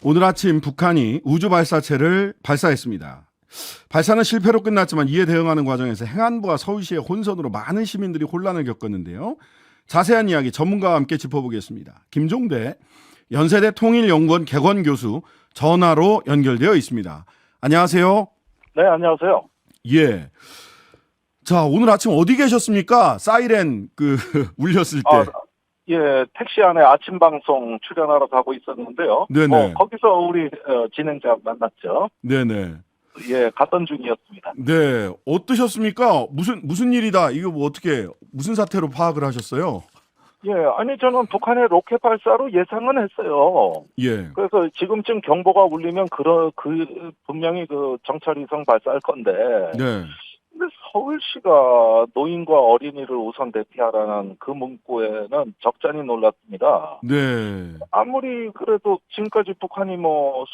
오늘 아침 북한이 우주 발사체를 발사했습니다. 발사는 실패로 끝났지만 이에 대응하는 과정에서 행안부와 서울시의 혼선으로 많은 시민들이 혼란을 겪었는데요. 자세한 이야기 전문가와 함께 짚어보겠습니다. 김종대 연세대 통일연구원 객원교수 전화로 연결되어 있습니다. 안녕하세요. 네, 안녕하세요. 예. 자, 오늘 아침 어디 계셨습니까? 사이렌 울렸을 때. 예, 택시 안에 아침 방송 출연하러 가고 있었는데요. 네네. 거기서 우리 진행자 만났죠. 네네. 예, 갔던 중이었습니다. 네. 어떠셨습니까? 무슨 일이다. 이거 무슨 사태로 파악을 하셨어요? 예, 아니 저는 북한의 로켓 발사로 예상은 했어요. 예. 그래서 지금쯤 경보가 울리면 분명히 정찰위성 발사할 건데. 네. 근데 서울시가 노인과 어린이를 우선 대피하라는 그 문구에는 적잖이 놀랐습니다. 네. 아무리 그래도 지금까지 북한이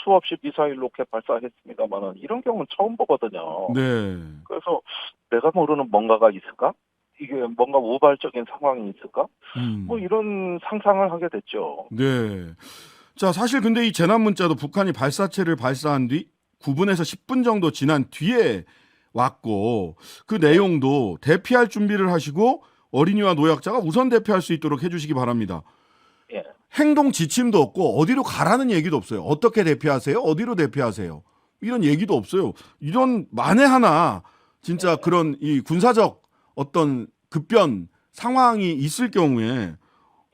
수없이 미사일 로켓 발사했습니다만은 이런 경우는 처음 보거든요. 네. 그래서 내가 모르는 뭔가가 있을까? 이게 뭔가 우발적인 상황이 있을까? 이런 상상을 하게 됐죠. 네. 자, 사실 근데 이 재난 문자도 북한이 발사체를 발사한 뒤 9분에서 10분 정도 지난 뒤에 왔고 그 내용도 대피할 준비를 하시고 어린이와 노약자가 우선 대피할 수 있도록 해주시기 바랍니다. 예. 행동 지침도 없고 어디로 가라는 얘기도 없어요. 어떻게 대피하세요? 어디로 대피하세요? 이런 얘기도 없어요. 이런 만에 하나 진짜 그런 이 군사적 어떤 급변 상황이 있을 경우에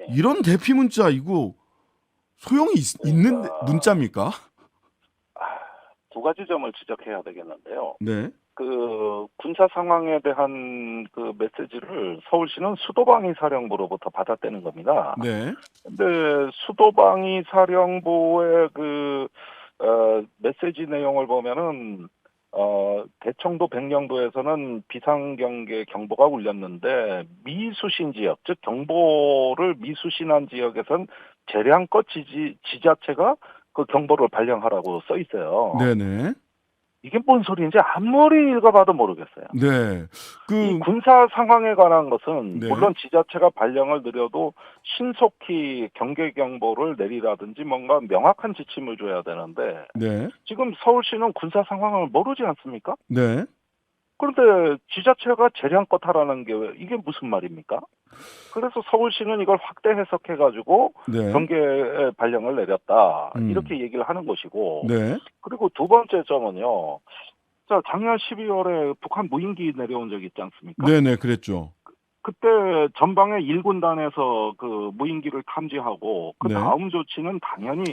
이런 대피 문자 이거 소용이 있는 문자입니까? 두 가지 점을 지적해야 되겠는데요. 네. 그 군사 상황에 대한 그 메시지를 서울시는 수도방위 사령부로부터 받았다는 겁니다. 네. 근데 수도방위 사령부의 메시지 내용을 보면은 대청도 백령도에서는 비상경계 경보가 울렸는데 미수신 지역, 즉 경보를 미수신한 지역에선 재량껏 지자체가 그 경보를 발령하라고 써 있어요. 네네. 이게 뭔 소리인지 아무리 읽어봐도 모르겠어요. 네. 이 군사 상황에 관한 것은 네. 물론 지자체가 발령을 드려도 신속히 경계 경보를 내리라든지 뭔가 명확한 지침을 줘야 되는데 네. 지금 서울시는 군사 상황을 모르지 않습니까? 네. 그런데 지자체가 재량껏 하라는 게 이게 무슨 말입니까? 그래서 서울시는 이걸 확대 해석해가지고 네. 경계 발령을 내렸다 음. 이렇게 얘기를 하는 것이고 네. 그리고 두 번째 점은요. 자, 작년 12월에 북한 무인기 내려온 적 있지 않습니까? 네네. 그랬죠. 그때 전방의 1군단에서 그 무인기를 탐지하고 그 네. 다음 조치는 당연히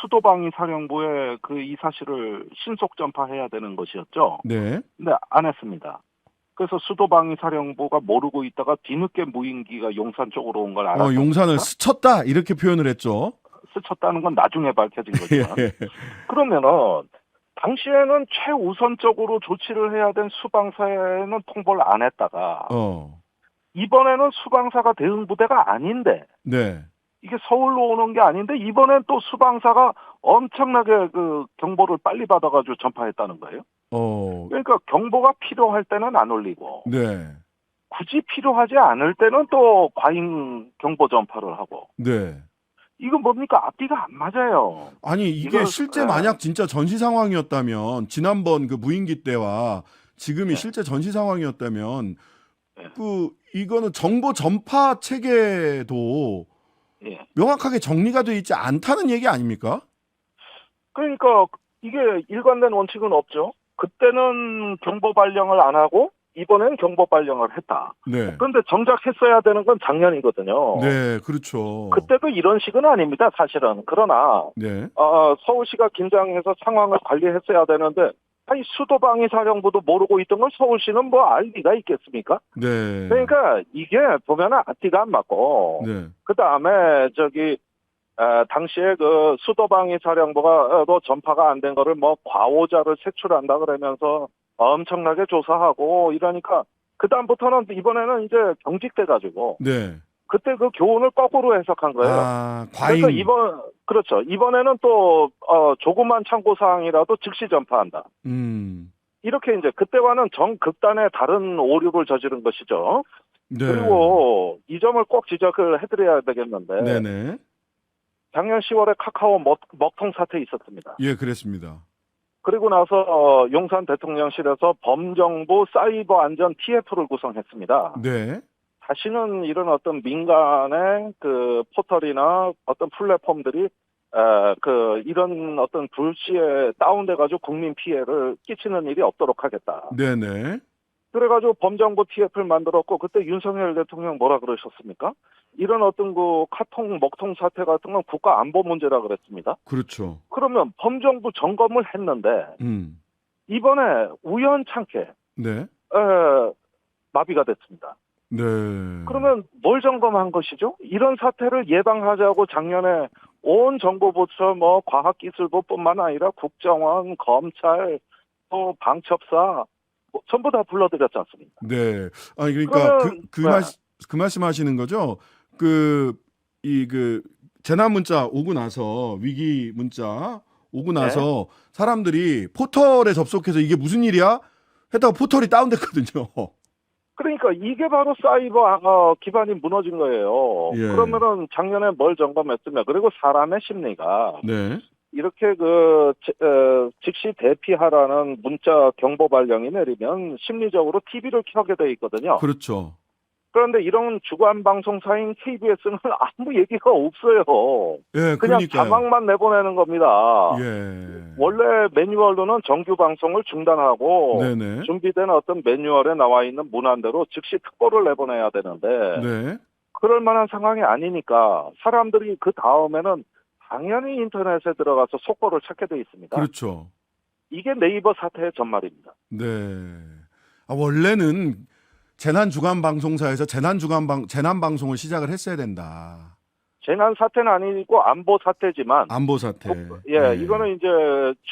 수도방위 사령부에 이 사실을 신속 전파해야 되는 것이었죠. 네. 근데 안 했습니다. 그래서 수도방위 사령부가 모르고 있다가 뒤늦게 무인기가 용산 쪽으로 온 걸 알았습니다. 용산을 스쳤다 이렇게 표현을 했죠. 스쳤다는 건 나중에 밝혀진 거지만. 예. 그러면은 당시에는 최우선적으로 조치를 해야 된 수방사에는 통보를 안 했다가 이번에는 수방사가 대응부대가 아닌데 네. 이게 서울로 오는 게 아닌데 이번엔 또 수방사가 엄청나게 그 경보를 빨리 받아가지고 전파했다는 거예요. 그러니까 경보가 필요할 때는 안 올리고 네. 굳이 필요하지 않을 때는 또 과잉 경보 전파를 하고 네. 이거 뭡니까? 앞뒤가 안 맞아요. 아니 이게 실제 만약 진짜 전시 상황이었다면 지난번 그 무인기 때와 지금이 실제 전시 상황이었다면 이거는 정보 전파 체계도 명확하게 정리가 돼 있지 않다는 얘기 아닙니까? 그러니까 이게 일관된 원칙은 없죠. 그때는 경보 발령을 안 하고 이번엔 경보 발령을 했다. 네. 그런데 정작 했어야 되는 건 작년이거든요. 네, 그렇죠. 그때도 이런 식은 아닙니다, 사실은. 그러나 네. 서울시가 긴장해서 상황을 관리했어야 되는데 아니 수도방위 사령부도 모르고 있던 걸 서울시는 알 리가 있겠습니까? 네. 그러니까 이게 보면은 앞뒤가 안 맞고 네. 그다음에 당시에 그 수도방위 사령부가 또 전파가 안 된 거를 과오자를 색출한다 그러면서 엄청나게 조사하고 이러니까 그다음부터는 이번에는 이제 경직돼가지고 네. 그때 그 교훈을 거꾸로 해석한 거예요. 과잉. 그래서 그렇죠. 이번에는 또 조그만 참고 사항이라도 즉시 전파한다. 이렇게 이제 그때와는 정극단의 다른 오류를 저지른 것이죠. 네. 그리고 이 점을 꼭 지적을 해드려야 되겠는데. 네네. 작년 10월에 카카오 먹통 사태 있었습니다. 예, 그랬습니다. 그리고 나서 용산 대통령실에서 범정부 사이버 안전 TF를 구성했습니다. 네. 다시는 이런 어떤 민간의 그 포털이나 어떤 플랫폼들이 이런 어떤 불시에 다운돼가지고 국민 피해를 끼치는 일이 없도록 하겠다. 네네. 그래가지고 범정부 TF를 만들었고, 그때 윤석열 대통령 뭐라 그러셨습니까? 이런 어떤 그 카톡 먹통 사태 같은 건 국가 안보 문제라 그랬습니다. 그렇죠. 그러면 범정부 점검을 했는데 이번에 우연찮게 네. 마비가 됐습니다. 네. 그러면 뭘 점검한 것이죠? 이런 사태를 예방하자고 작년에 온 정보부처 뭐 과학기술부뿐만 아니라 국정원, 검찰, 또 방첩사 뭐 전부 다 불러들였지 않습니까? 네. 아니 그러니까 그러면 그 말씀하시는 거죠. 그 재난 문자 오고 나서 위기 문자 오고 나서 사람들이 포털에 접속해서 이게 무슨 일이야? 했다가 포털이 다운됐거든요. 그러니까 이게 바로 사이버 기반이 무너진 거예요. 예. 그러면은 작년에 뭘 점검했으면, 그리고 사람의 심리가 네. 이렇게 즉시 대피하라는 문자 경보 발령이 내리면 심리적으로 TV를 켜게 돼 있거든요. 그렇죠. 그런데 이런 주간 방송사인 KBS는 아무 얘기가 없어요. 예, 그냥 그러니까요. 자막만 내보내는 겁니다. 예. 원래 매뉴얼로는 정규 방송을 중단하고 네네. 준비된 어떤 매뉴얼에 나와 있는 문안대로 즉시 특보를 내보내야 되는데 네. 그럴 만한 상황이 아니니까 사람들이 그 다음에는 당연히 인터넷에 들어가서 속보를 찾게 돼 있습니다. 그렇죠. 이게 네이버 사태의 전말입니다. 네. 원래는 재난 주간 방송사에서 재난 방송을 시작을 했어야 된다. 재난 사태는 아니고 안보 사태지만 안보 사태. 예, 이거는 이제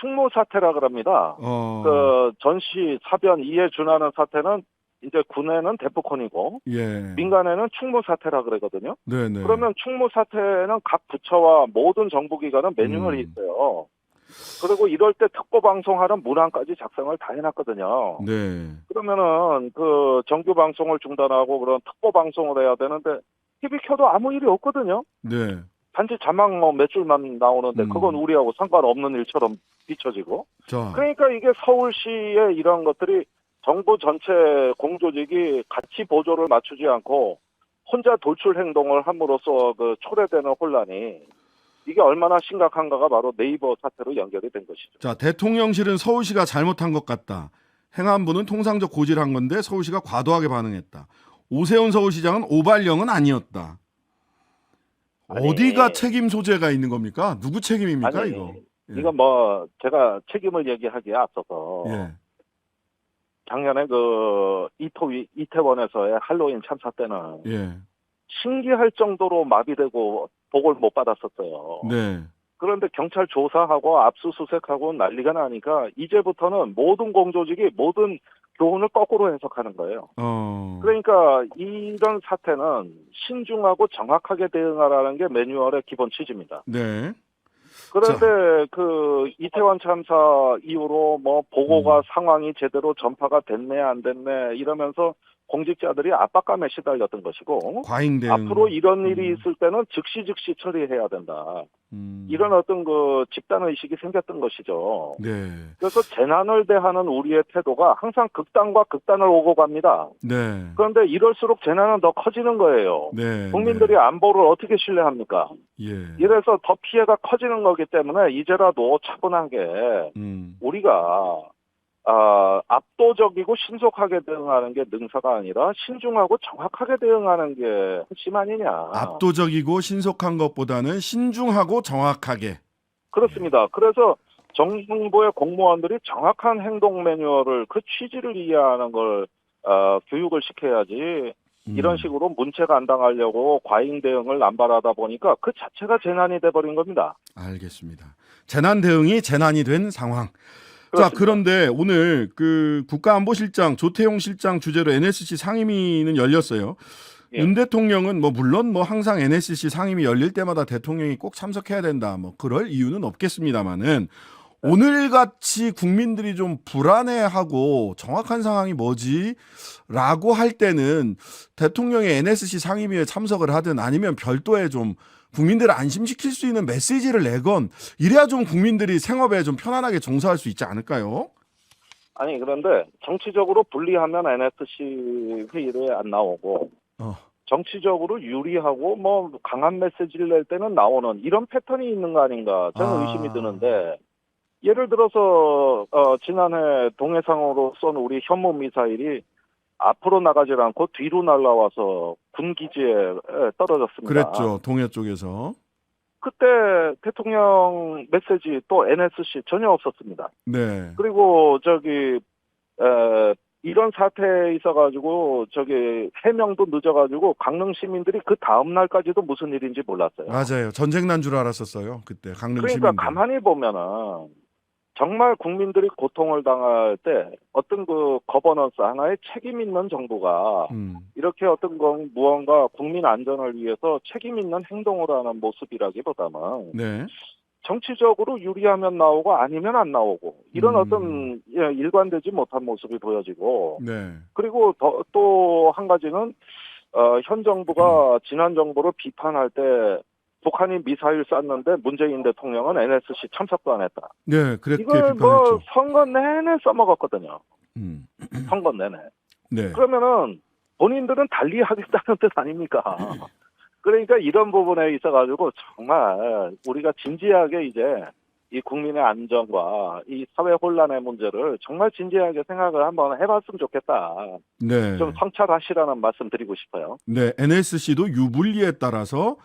충무 사태라 그럽니다. 그 전시 사변 이에 준하는 사태는 이제 군에는 데프콘이고 예. 민간에는 충무 사태라 그러거든요. 네네. 그러면 충무 사태는 각 부처와 모든 정부기관은 매뉴얼이 있어요. 그리고 이럴 때 특보 방송하는 문항까지 작성을 다 해놨거든요. 네. 그러면은 그 정규 방송을 중단하고 그런 특보 방송을 해야 되는데 TV 켜도 아무 일이 없거든요. 네. 단지 자막 몇 줄만 나오는데 그건 우리하고 상관없는 일처럼 비춰지고. 자. 그러니까 이게 서울시의 이런 것들이 정부 전체 공조직이 같이 보조를 맞추지 않고 혼자 돌출 행동을 함으로써 그 초래되는 혼란이 이게 얼마나 심각한가가 바로 네이버 사태로 연결이 된 것이죠. 자, 대통령실은 서울시가 잘못한 것 같다. 행안부는 통상적 고지를 한 건데 서울시가 과도하게 반응했다. 오세훈 서울시장은 오발령은 아니었다. 아니, 어디가 책임 소재가 있는 겁니까? 누구 책임입니까, 아니, 이거? 예. 이건 뭐 제가 책임을 얘기하기에 앞서서 예. 작년에 그 이태원에서의 할로윈 참사 때는 예. 신기할 정도로 마비되고 보고를 못 받았었어요. 네. 그런데 경찰 조사하고 압수수색하고 난리가 나니까 이제부터는 모든 공조직이 모든 교훈을 거꾸로 해석하는 거예요. 그러니까 이런 사태는 신중하고 정확하게 대응하라는 게 매뉴얼의 기본 취지입니다. 네. 그런데 그 이태원 참사 이후로 뭐 보고가 상황이 제대로 전파가 됐네 안 됐네 이러면서 공직자들이 압박감에 시달렸던 것이고 과잉 대응. 앞으로 이런 일이 있을 때는 즉시 처리해야 된다. 이런 어떤 그 집단 의식이 생겼던 것이죠. 네. 그래서 재난을 대하는 우리의 태도가 항상 극단과 극단을 오고 갑니다. 네. 그런데 이럴수록 재난은 더 커지는 거예요. 네. 국민들이 네. 안보를 어떻게 신뢰합니까? 예. 이래서 더 피해가 커지는 거기 때문에 이제라도 차분하게 우리가 압도적이고 신속하게 대응하는 게 능사가 아니라 신중하고 정확하게 대응하는 게 핵심 아니냐. 압도적이고 신속한 것보다는 신중하고 정확하게. 그렇습니다. 그래서 정부의 공무원들이 정확한 행동 매뉴얼을 그 취지를 이해하는 걸 교육을 시켜야지 이런 식으로 문체가 안 당하려고 과잉 대응을 남발하다 보니까 그 자체가 재난이 돼버린 겁니다. 알겠습니다. 재난 대응이 재난이 된 상황. 그렇습니다. 자, 그런데 오늘 그 국가안보실장 조태용 실장 주재로 NSC 상임위는 열렸어요. 예. 윤 대통령은 물론 항상 NSC 상임위 열릴 때마다 대통령이 꼭 참석해야 된다. 그럴 이유는 없겠습니다만은 오늘 같이 국민들이 좀 불안해하고 정확한 상황이 뭐지라고 할 때는 대통령이 NSC 상임위에 참석을 하든 아니면 별도의 좀 국민들을 안심시킬 수 있는 메시지를 내건 이래야 좀 국민들이 생업에 좀 편안하게 종사할 수 있지 않을까요? 아니 그런데 정치적으로 불리하면 NSC 회의에 안 나오고 어. 정치적으로 유리하고 뭐 강한 메시지를 낼 때는 나오는 이런 패턴이 있는 거 아닌가 저는 의심이 드는데 예를 들어서 지난해 동해상으로 쏜 우리 현무 미사일이 앞으로 나가질 않고 뒤로 날아와서 군 기지에 떨어졌습니다. 그랬죠. 동해 쪽에서. 그때 대통령 메시지 또 NSC 전혀 없었습니다. 네. 그리고 이런 사태에 있어가지고 해명도 늦어가지고 강릉 시민들이 그 다음 날까지도 무슨 일인지 몰랐어요. 맞아요. 전쟁 난 줄 알았었어요. 그때 강릉 그러니까 시민들. 가만히 보면은 정말 국민들이 고통을 당할 때 어떤 그 거버넌스 하나의 책임 있는 정부가 이렇게 어떤 건 무언가 국민 안전을 위해서 책임 있는 행동을 하는 모습이라기보다는 네. 정치적으로 유리하면 나오고 아니면 안 나오고 이런 어떤 일관되지 못한 모습이 보여지고 네. 그리고 또 한 가지는 현 정부가 지난 정부를 비판할 때 북한이 미사일 쐈는데 문재인 대통령은 NSC 참석도 안 했다. 네, 그렇게 이걸 비판했죠. 선거 내내 써먹었거든요. 음. 선거 내내. 네. 그러면은 본인들은 달리 하겠다는 뜻 아닙니까? 그러니까 이런 부분에 있어가지고 정말 우리가 진지하게 이제 이 국민의 안전과 이 사회 혼란의 문제를 정말 진지하게 생각을 한번 해봤으면 좋겠다. 네. 좀 성찰하시라는 말씀 드리고 싶어요. 네, NSC도 유불리에 따라서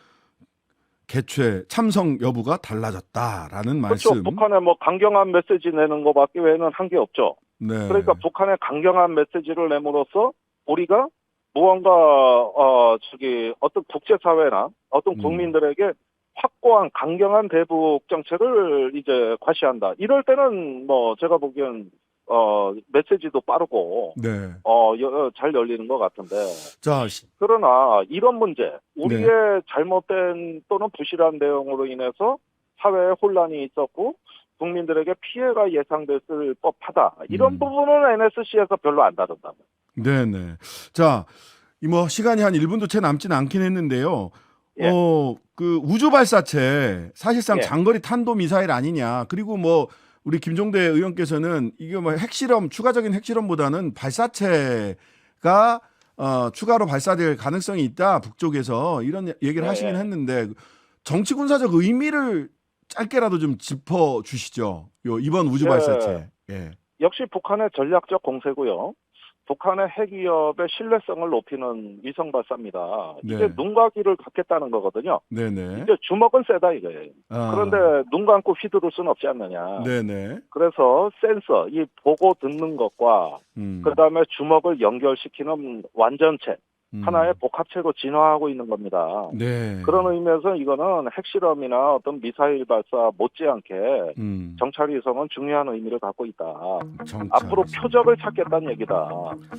개최 참석 여부가 달라졌다라는 말씀. 그렇죠. 북한에 뭐 강경한 메시지 내는 것밖에 외에는 한 게 없죠. 네. 그러니까 북한의 강경한 메시지를 내므로써 우리가 무언가 어떤 국제사회나 어떤 국민들에게 확고한 강경한 대북 정책을 이제 과시한다. 이럴 때는 뭐 제가 보기엔 메시지도 빠르고 네. 잘 열리는 것 같은데. 자, 그러나 이런 문제, 우리의 잘못된 또는 부실한 내용으로 인해서 사회에 혼란이 있었고 국민들에게 피해가 예상됐을 법하다. 이런 부분은 NSC에서 별로 안 다룬다. 네네. 자, 뭐 시간이 한 1분도 채 남지는 않긴 했는데요. 예. 그 우주 발사체 사실상 예. 장거리 탄도 미사일 아니냐. 그리고 뭐 우리 김종대 의원께서는 이게 뭐 핵실험, 추가적인 핵실험보다는 발사체가 추가로 발사될 가능성이 있다. 북쪽에서 이런 얘기를 하시긴 했는데 정치 군사적 의미를 짧게라도 좀 짚어 주시죠. 요 이번 우주 발사체. 예. 역시 북한의 전략적 공세고요. 북한의 핵위협의 신뢰성을 높이는 위성 발사입니다. 이게 네. 눈과 귀를 갖겠다는 거거든요. 네네. 이제 주먹은 세다 이거예요. 그런데 눈 감고 휘두를 수는 없지 않느냐. 네네. 그래서 센서, 이 보고 듣는 것과 그다음에 주먹을 연결시키는 완전체, 하나의 복합체로 진화하고 있는 겁니다. 네. 그런 의미에서 이거는 핵실험이나 어떤 미사일 발사 못지않게 정찰위성은 중요한 의미를 갖고 있다. 앞으로 표적을 찾겠다는 얘기다.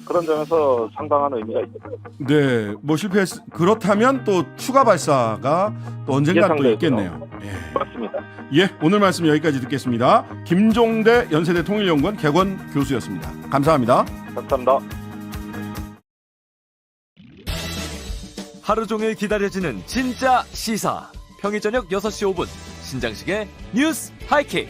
그런 점에서 상당한 의미가 있습니다. 네, 뭐 그렇다면 또 추가 발사가 또 언젠가 또 있겠네요. 예. 맞습니다. 예, 오늘 말씀 여기까지 듣겠습니다. 김종대 연세대 통일연구원 객원 교수였습니다. 감사합니다. 감사합니다. 하루 종일 기다려지는 진짜 시사. 평일 저녁 6시 5분 신장식의 뉴스 하이킥.